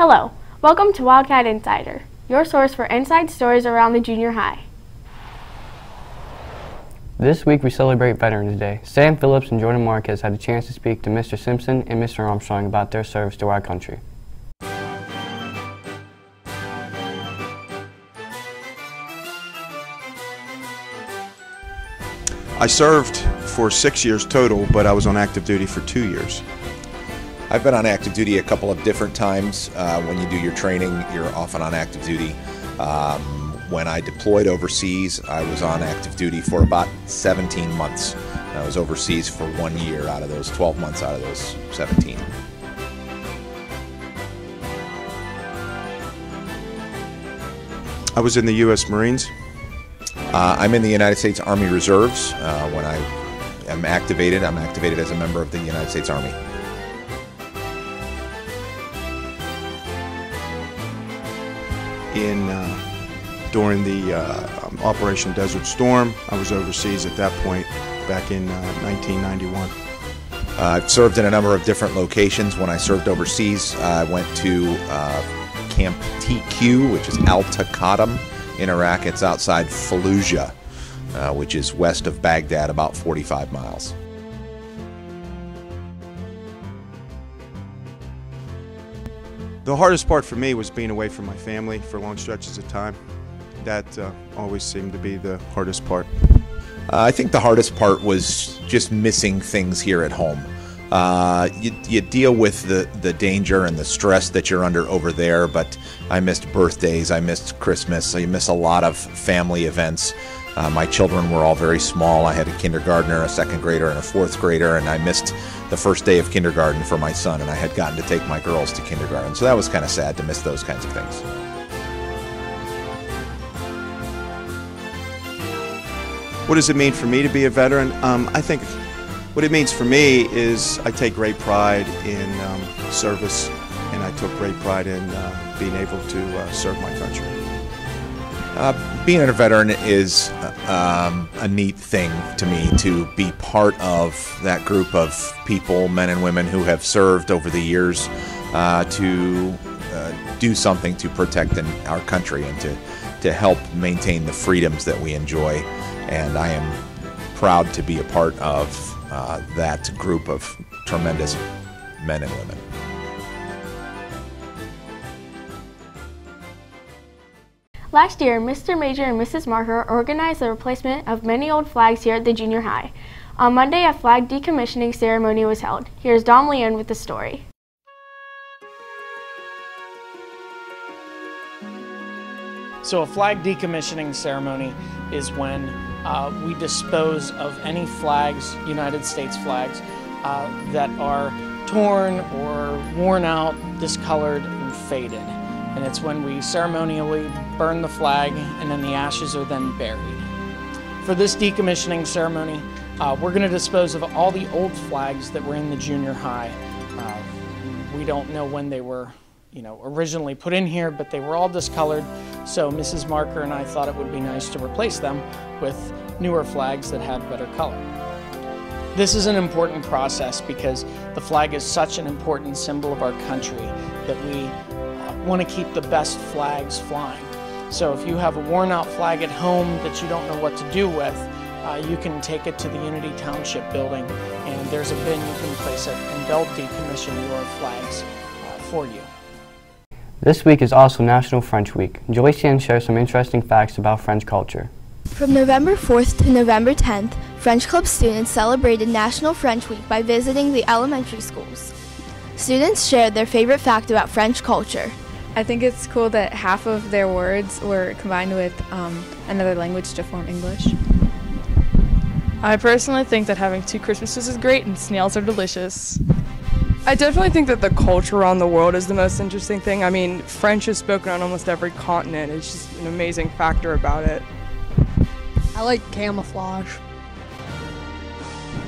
Hello, welcome to Wildcat Insider, your source for inside stories around the junior high. This week we celebrate Veterans Day. Sam Phillips and Jordan Marquez had a chance to speak to Mr. Simpson and Mr. Armstrong about their service to our country. I served for 6 years total, but I was on active duty for 2 years. I've been on active duty a couple of different times. When you do your training, you're often on active duty. When I deployed overseas, I was on active duty for about 17 months. I was overseas for 1 year out of those 12 months out of those 17. I was in the U.S. Marines. I'm in the United States Army Reserves. When I am activated, I'm activated as a member of the United States Army. During the Operation Desert Storm, I was overseas at that point back in 1991. I've served in a number of different locations. When I served overseas, I went to Camp TQ, which is Al Taqaddum in Iraq. It's outside Fallujah, which is west of Baghdad, about 45 miles. The hardest part for me was being away from my family for long stretches of time. That always seemed to be the hardest part. I think the hardest part was just missing things here at home. You deal with the danger and the stress that you're under over there, but I missed birthdays, I missed Christmas, I miss a lot of family events. My children were all very small. I had a kindergartner, a second grader, and a fourth grader, and I missed the first day of kindergarten for my son, and I had gotten to take my girls to kindergarten. So that was kind of sad to miss those kinds of things. What does it mean for me to be a veteran? I think what it means for me is I take great pride in service, and I took great pride in being able to serve my country. Being a veteran is a neat thing to me, to be part of that group of people, men and women, who have served over the years to do something to protect our country and to help maintain the freedoms that we enjoy. And I am proud to be a part of that group of tremendous men and women. Last year, Mr. Major and Mrs. Marker organized the replacement of many old flags here at the junior high. On Monday, a flag decommissioning ceremony was held. Here's Dom Leon with the story. So a flag decommissioning ceremony is when we dispose of any flags, United States flags, that are torn or worn out, discolored, and faded. And it's when we ceremonially burn the flag, and then the ashes are then buried. For this decommissioning ceremony, we're going to dispose of all the old flags that were in the junior high. We don't know when they were, originally put in here, but they were all discolored. So Mrs. Marker and I thought it would be nice to replace them with newer flags that had better color. This is an important process because the flag is such an important symbol of our country that we want to keep the best flags flying. So if you have a worn out flag at home that you don't know what to do with, you can take it to the Unity Township building, and there's a bin you can place it, and they'll decommission your flags for you. This week is also National French Week. Joyce Yan shares some interesting facts about French culture. From November 4th to November 10th, French Club students celebrated National French Week by visiting the elementary schools. Students shared their favorite fact about French culture. I think it's cool that half of their words were combined with another language to form English. I personally think that having 2 Christmases is great and snails are delicious. I definitely think that the culture around the world is the most interesting thing. I mean, French is spoken on almost every continent. It's just an amazing factor about it. I like camouflage.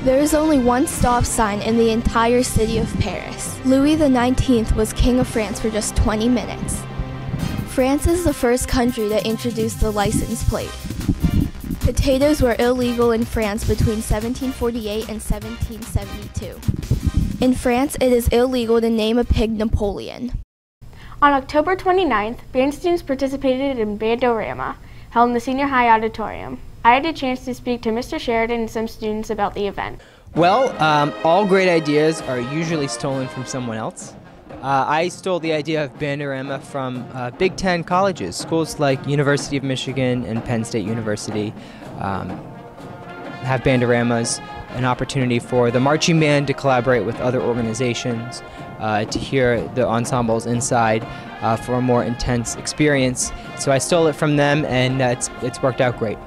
There is only one stop sign in the entire city of Paris. Louis XIX was King of France for just 20 minutes. France is the first country to introduce the license plate. Potatoes were illegal in France between 1748 and 1772. In France, it is illegal to name a pig Napoleon. On October 29th, band students participated in Banda Rama, held in the senior high auditorium. I had a chance to speak to Mr. Sheridan and some students about the event. Well, all great ideas are usually stolen from someone else. I stole the idea of Banda Rama from Big Ten colleges. Schools like University of Michigan and Penn State University have Banda Ramas, an opportunity for the marching band to collaborate with other organizations, to hear the ensembles inside for a more intense experience. So I stole it from them, and it's worked out great.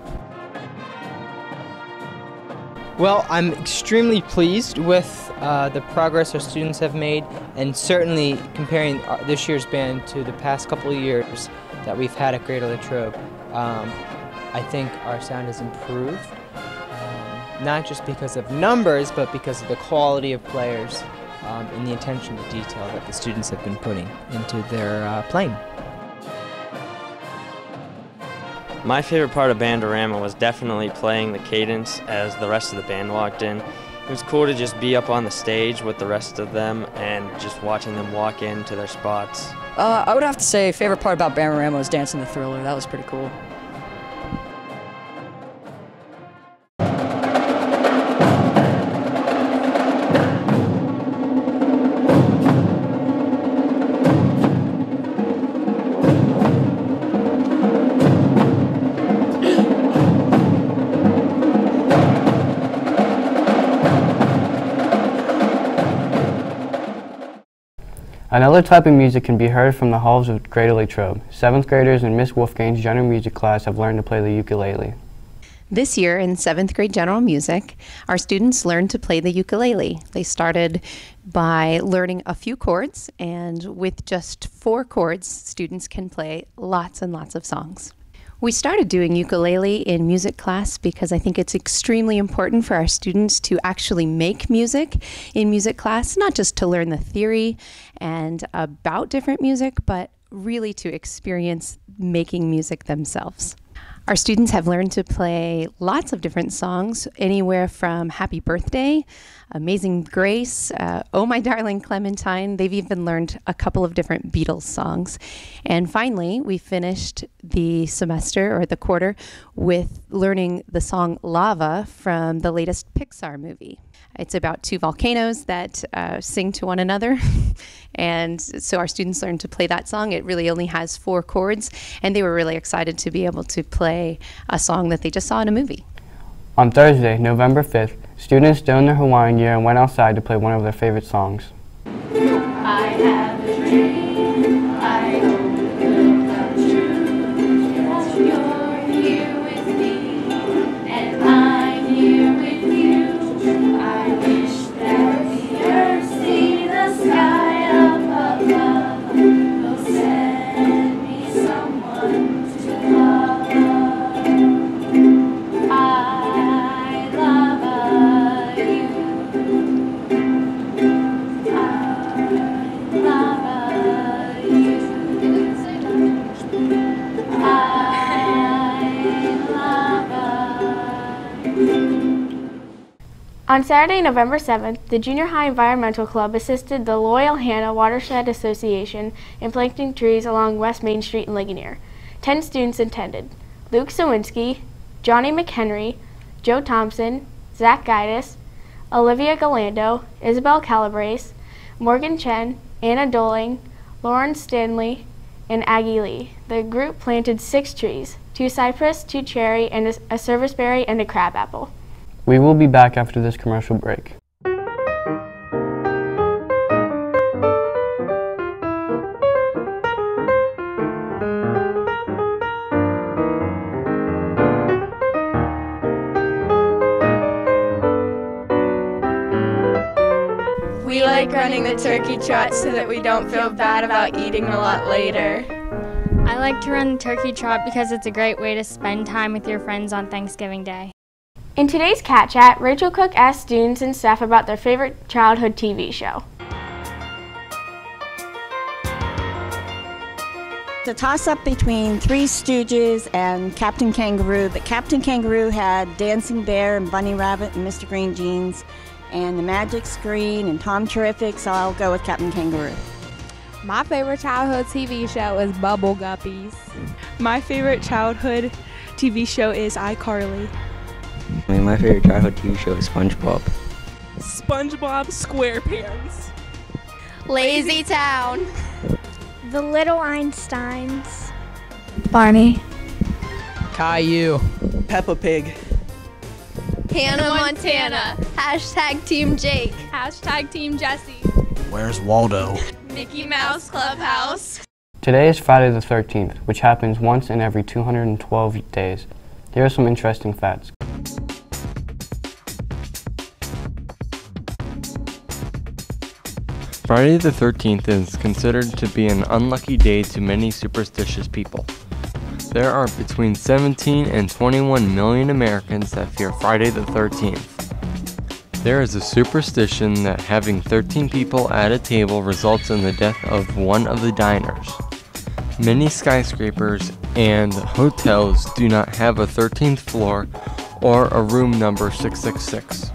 Well, I'm extremely pleased with the progress our students have made, and certainly comparing this year's band to the past couple of years that we've had at Greater Latrobe, I think our sound has improved, not just because of numbers, but because of the quality of players and the attention to detail that the students have been putting into their playing. My favorite part of Banda Rama was definitely playing the cadence as the rest of the band walked in. It was cool to just be up on the stage with the rest of them and just watching them walk into their spots. I would have to say favorite part about Banda Rama was dancing the Thriller. That was pretty cool. Another type of music can be heard from the halls of Greater Latrobe. 7th graders in Miss Wolfgang's general music class have learned to play the ukulele. This year in 7th grade general music, our students learned to play the ukulele. They started by learning a few chords, and with just 4 chords, students can play lots and lots of songs. We started doing ukulele in music class because I think it's extremely important for our students to actually make music in music class, not just to learn the theory and about different music, but really to experience making music themselves. Our students have learned to play lots of different songs, anywhere from Happy Birthday, Amazing Grace, Oh My Darling Clementine. They've even learned a couple of different Beatles songs. And finally, we finished the semester or the quarter with learning the song Lava from the latest Pixar movie. It's about 2 volcanoes that sing to one another. And so our students learned to play that song. It really only has 4 chords, and they were really excited to be able to play a song that they just saw in a movie. On Thursday, November 5th, students donned their Hawaiian Year and went outside to play one of their favorite songs. I have a dream, I hope it will come true, that you're here with me, and I'm here with you. I wish that the earth see the sky up above, will send me someone to love. I love you. I love you. On Saturday, November 7th, the Junior High Environmental Club assisted the Loyal Hannah Watershed Association in planting trees along West Main Street in Ligonier. 10 students attended: Luke Sawinski, Johnny McHenry, Joe Thompson, Zach Guidis, Olivia Galando, Isabel Calabrese, Morgan Chen, Anna Doling, Lauren Stanley, and Aggie Lee. The group planted 6 trees: 2 cypress, 2 cherry, and a serviceberry and a crabapple. We will be back after this commercial break. We like running the turkey trot so that we don't feel bad about eating a lot later. I like to run the turkey trot because it's a great way to spend time with your friends on Thanksgiving Day. In today's Cat Chat, Rachel Cook asked students and staff about their favorite childhood TV show. The toss-up between Three Stooges and Captain Kangaroo, but Captain Kangaroo had Dancing Bear and Bunny Rabbit and Mr. Green Jeans and the Magic Screen and Tom Terrific, so I'll go with Captain Kangaroo. My favorite childhood TV show is Bubble Guppies. My favorite childhood TV show is iCarly. My favorite childhood TV show is SpongeBob. SpongeBob SquarePants. Lazy Town. The Little Einsteins. Barney. Caillou. Peppa Pig. Hannah Montana. Hashtag Team Jake. Hashtag Team Jesse. Where's Waldo? Mickey Mouse Clubhouse. Today is Friday the 13th, which happens once in every 212 days. Here are some interesting facts. Friday the 13th is considered to be an unlucky day to many superstitious people. There are between 17 and 21 million Americans that fear Friday the 13th. There is a superstition that having 13 people at a table results in the death of one of the diners. Many skyscrapers and hotels do not have a 13th floor or a room number 666.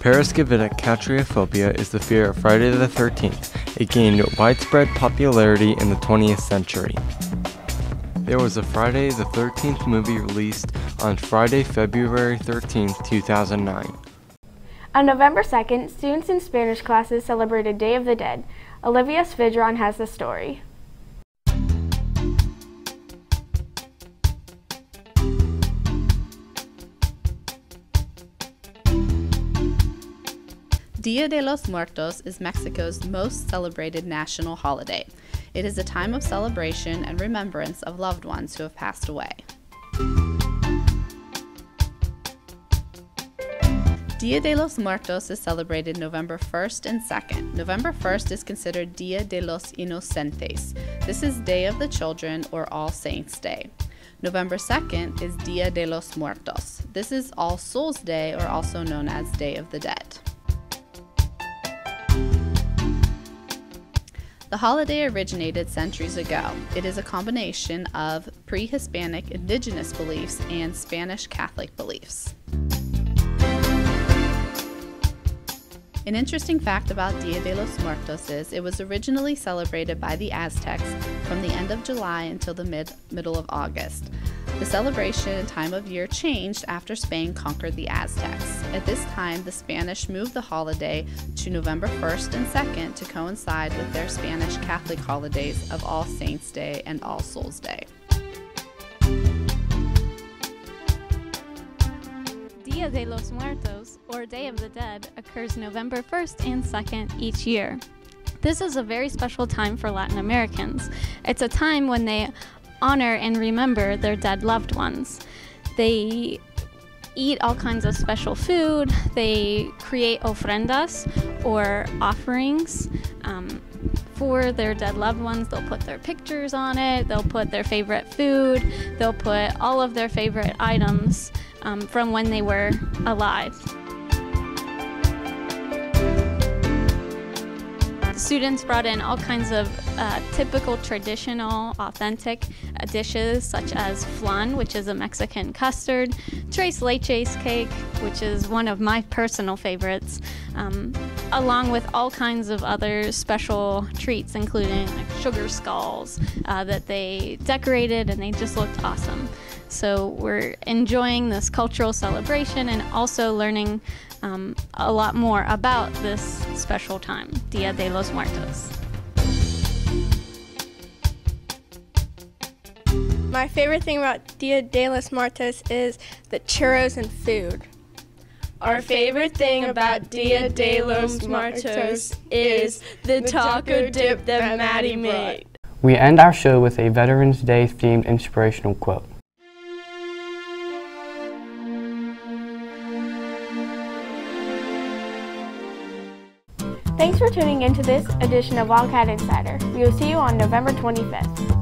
Paraskevidicaltriophobia is the fear of Friday the 13th. It gained widespread popularity in the 20th century. There was a Friday the 13th movie released on Friday, February 13th, 2009. On November 2nd, students in Spanish classes celebrated Day of the Dead. Olivia Svidron has the story. Dia de los Muertos is Mexico's most celebrated national holiday. It is a time of celebration and remembrance of loved ones who have passed away. Dia de los Muertos is celebrated November 1st and 2nd. November 1st is considered Dia de los Inocentes. This is Day of the Children or All Saints' Day. November 2nd is Dia de los Muertos. This is All Souls' Day or also known as Day of the Dead. The holiday originated centuries ago. It is a combination of pre-Hispanic indigenous beliefs and Spanish Catholic beliefs. An interesting fact about Dia de los Muertos is it was originally celebrated by the Aztecs from the end of July until the middle of August. The celebration and time of year changed after Spain conquered the Aztecs. At this time, the Spanish moved the holiday to November 1st and 2nd to coincide with their Spanish Catholic holidays of All Saints' Day and All Souls' Day. Dia de los Muertos, or Day of the Dead, occurs November 1st and 2nd each year. This is a very special time for Latin Americans. It's a time when they honor and remember their dead loved ones. They eat all kinds of special food. They create ofrendas, or offerings, for their dead loved ones. They'll put their pictures on it. They'll put their favorite food. They'll put all of their favorite items from when they were alive. Students brought in all kinds of typical, traditional, authentic dishes, such as flan, which is a Mexican custard, tres leches cake, which is one of my personal favorites, along with all kinds of other special treats, including like sugar skulls that they decorated, and they just looked awesome. So we're enjoying this cultural celebration and also learning a lot more about this special time, Dia de los Muertos. My favorite thing about Dia de los Muertos is the churros and food. Our favorite thing about Dia de los Muertos is the taco dip that Maddie made. We end our show with a Veterans Day themed inspirational quote. Thanks for tuning in to this edition of Wildcat Insider. We will see you on November 25th.